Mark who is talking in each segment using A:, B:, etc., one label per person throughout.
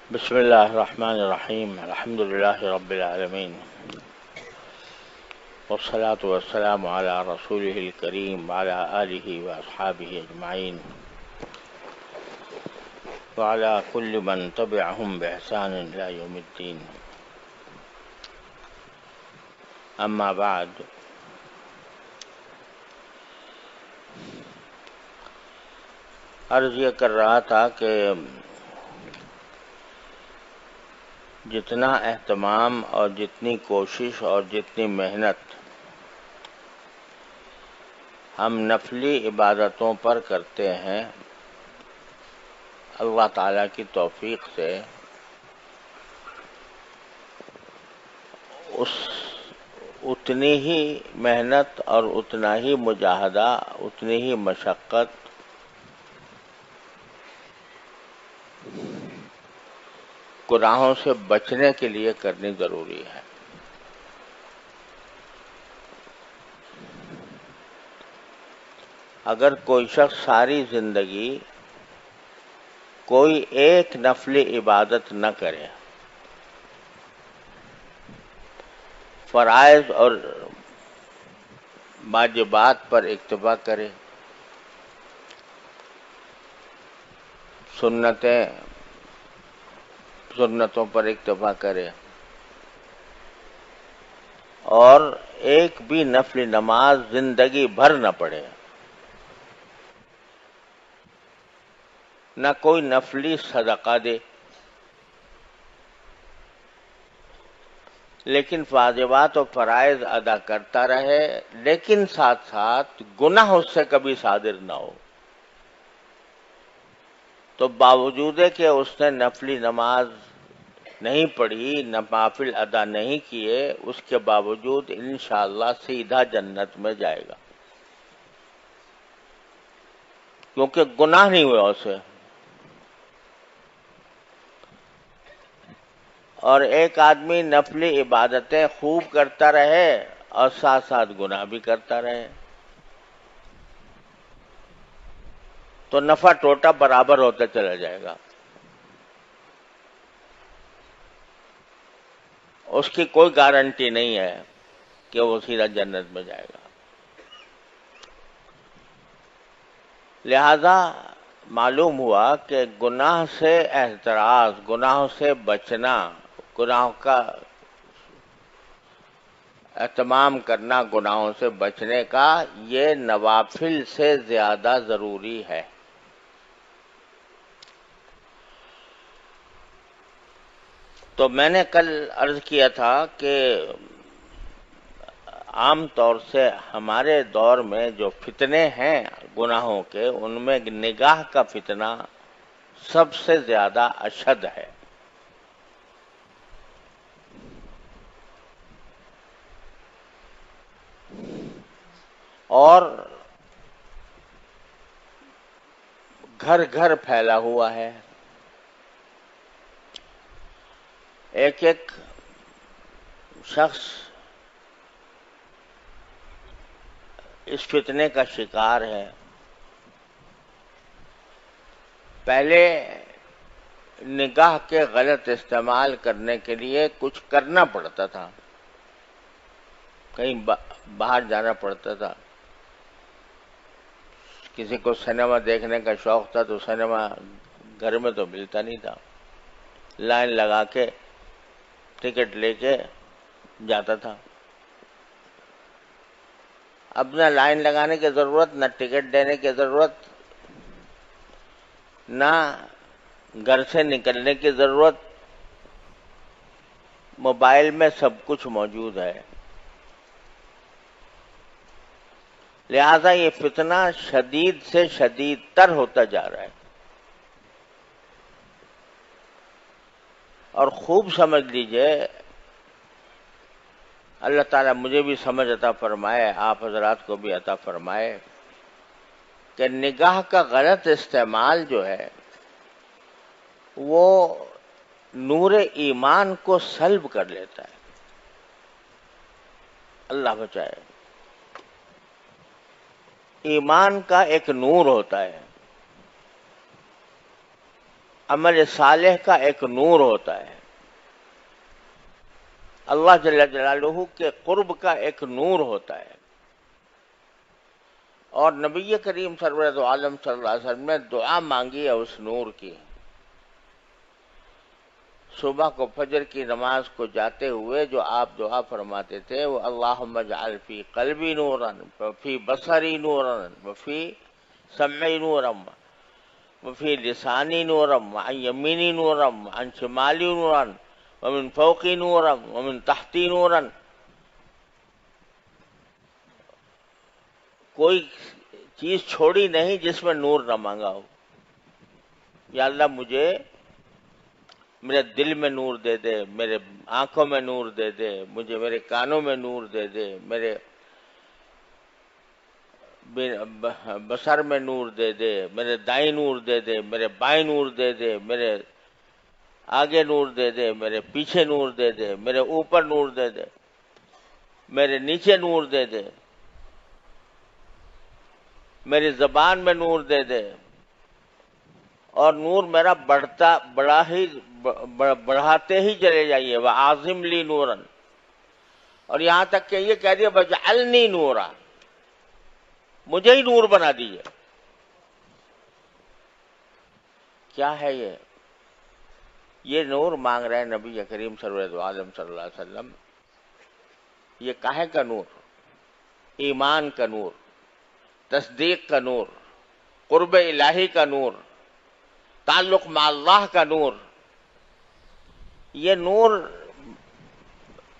A: بسم الله الرحمن الرحيم الحمد لله رب العالمين والصلاة والسلام على رسوله الكريم وعلى آله وأصحابه أجمعين وعلى كل من تبعهم بإحسان إلى يوم الدين. أما بعد، عرض یہ کر رہا تھا کہ جتنا اہتمام اور جتنی کوشش اور جتنی محنت ہم نفلی عبادتوں پر کرتے ہیں، اللہ تعالیٰ کی توفیق سے اتنی ہی محنت اور اتنا ہی مجاہدہ، اتنی ہی مشقت گناہوں سے بچنے کے لیے کرنی ضروری ہے۔ اگر کوئی شخص ساری زندگی کوئی ایک نفلی عبادت نہ کرے، فرائض اور واجبات پر اکتفا کرے، سنتوں پر اکتفا کرے اور ایک بھی نفلی نماز زندگی بھر نہ پڑھے، نہ کوئی نفلی صدقہ دے، لیکن واجبات و فرائض ادا کرتا رہے، لیکن ساتھ ساتھ گناہ اس سے کبھی صادر نہ ہو، تو باوجود کہ اس نے نفلی نماز نہیں پڑھی، نوافل ادا نہیں کیے، اس کے باوجود انشاءاللہ سیدھا جنت میں جائے گا، کیونکہ گناہ نہیں ہوا اسے۔ اور ایک آدمی نفلی عبادتیں خوب کرتا رہے اور ساتھ ساتھ گناہ بھی کرتا رہے، تو نفع ٹوٹا برابر ہوتا چلا جائے گا، اس کی کوئی گارنٹی نہیں ہے کہ وہ سیدھا جنت میں جائے گا۔ لہذا معلوم ہوا کہ گناہ سے احتراز، گناہوں سے بچنا، گناہوں کا اہتمام کرنا، گناہوں سے بچنے کا، یہ نوافل سے زیادہ ضروری ہے۔ تو میں نے کل عرض کیا تھا کہ عام طور سے ہمارے دور میں جو فتنے ہیں گناہوں کے، ان میں نگاہ کا فتنہ سب سے زیادہ اشد ہے۔ اور گھر گھر پھیلا ہوا ہے، ایک ایک شخص اس فتنے کا شکار ہے۔ پہلے نگاہ کے غلط استعمال کرنے کے لیے کچھ کرنا پڑتا تھا، کہیں باہر جانا پڑتا تھا، کسی کو سنیما دیکھنے کا شوق تھا تو سنیما گھر میں تو ملتا نہیں تھا، لائن لگا کے ٹکٹ لے کے جاتا تھا۔ اب نہ لائن لگانے کی ضرورت، نہ ٹکٹ دینے کی ضرورت، نہ گھر سے نکلنے کی ضرورت، موبائل میں سب کچھ موجود ہے۔ لہذا یہ فتنہ شدید سے شدید تر ہوتا جا رہا ہے، اور خوب سمجھ لیجئے، اللہ تعالیٰ مجھے بھی سمجھ عطا فرمائے، آپ حضرات کو بھی عطا فرمائے، کہ نگاہ کا غلط استعمال جو ہے وہ نور ایمان کو سلب کر لیتا ہے، اللہ بچائے۔ ایمان کا ایک نور ہوتا ہے، عمل صالح کا ایک نور ہوتا ہے، اللہ جل جلالہ کے قرب کا ایک نور ہوتا ہے، اور نبی کریم سرور عالم صلی اللہ علیہ وسلم نے دعا مانگی ہے اس نور کی۔ صبح کو فجر کی نماز کو جاتے ہوئے جو آپ دعا فرماتے تھے وہ اللہم اجعل فی قلبی نورا وفی بصری نورا وفی سمعی نورا وفی لسانی نورا وعن یمینی نورا وعن شمالی نورا ومن فوقی نورا ومن تحتی نورا۔ کوئی چیز چھوڑی نہیں جس میں نور نہ مانگا ہو۔ یا اللہ مجھے میرے دل میں نور دے دے، میرے آنکھوں میں نور دے دے، مجھے میرے کانوں میں نور دے دے، میرے بصر میں نور دے دے، میرے دائیں نور دے دے، میرے بائیں نور دے دے، میرے آگے نور دے دے، میرے پیچھے نور دے دے، میرے اوپر نور دے دے، میرے نیچے نور دے دے، میری زبان میں نور دے دے، اور نور میرا بڑھاتے ہی چلے جائیے۔ وَعَظِمْ لِي نُورًا، اور یہاں تک کہ یہ کہہ دیا وَاجْعَلْنِي نُورًا، مجھے ہی نور بنا دیجیے۔ کیا ہے یہ نور مانگ رہے ہیں نبی کریم سرور عالم صلی اللہ علیہ وسلم۔ یہ کاہے کا نور؟ ایمان کا نور، تصدیق کا نور، قرب الہی کا نور، تعلق مع اللہ کا نور۔ یہ نور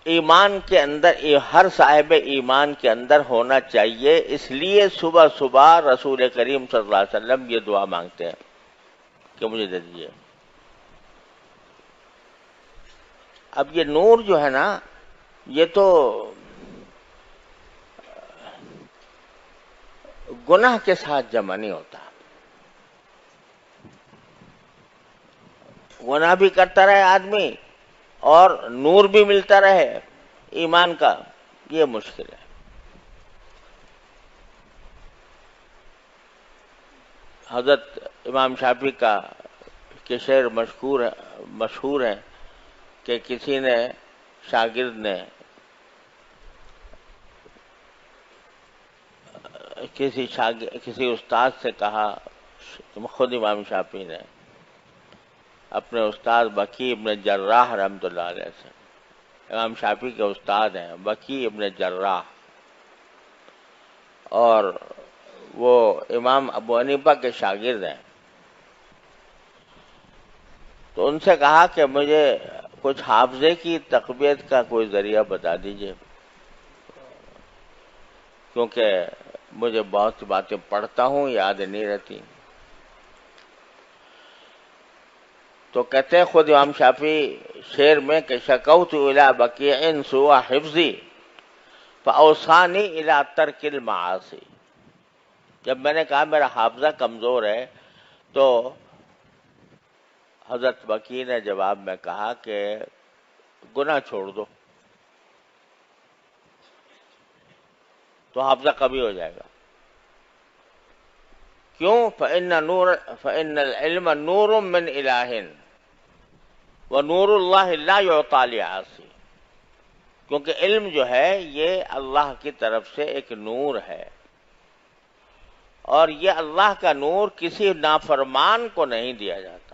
A: ایمان کے اندر، ہر صاحب ایمان کے اندر ہونا چاہیے۔ اس لیے صبح صبح رسول کریم صلی اللہ علیہ وسلم یہ دعا مانگتے ہیں کہ مجھے دے دیجیے۔ اب یہ نور جو ہے نا، یہ تو گناہ کے ساتھ جمع نہیں ہوتا۔ گناہ بھی کرتا رہے آدمی اور نور بھی ملتا رہے ایمان کا، یہ مشکل ہے۔ حضرت امام شافعی کا کہ شعر مشہور ہے کہ کسی نے شاگرد نے کسی استاد سے کہا، خود امام شافعی نے اپنے استاد بکی ابن جراح رحمۃ اللہ علیہ سے، امام شافعی کے استاد ہیں بکی ابن جراح، اور وہ امام ابو حنیفہ کے شاگرد ہیں، تو ان سے کہا کہ مجھے کچھ حافظے کی تقویت کا کوئی ذریعہ بتا دیجئے، کیونکہ مجھے بہت سی باتیں پڑھتا ہوں یاد نہیں رہتی۔ تو کہتے ہیں خود امام شافعی شعر میں کہ شکوت الی بقیع سوء حفظی فاوصانی الی ترک المعاصی، جب میں نے کہا میرا حافظہ کمزور ہے تو حضرت بقیع نے جواب میں کہا کہ گناہ چھوڑ دو تو حافظہ کبھی ہو جائے گا۔ کیوں؟ فإن العلم نور من الہ ونور اللہ لا یعطی لعاصی، کیونکہ علم جو ہے یہ اللہ کی طرف سے ایک نور ہے، اور یہ اللہ کا نور کسی نافرمان کو نہیں دیا جاتا۔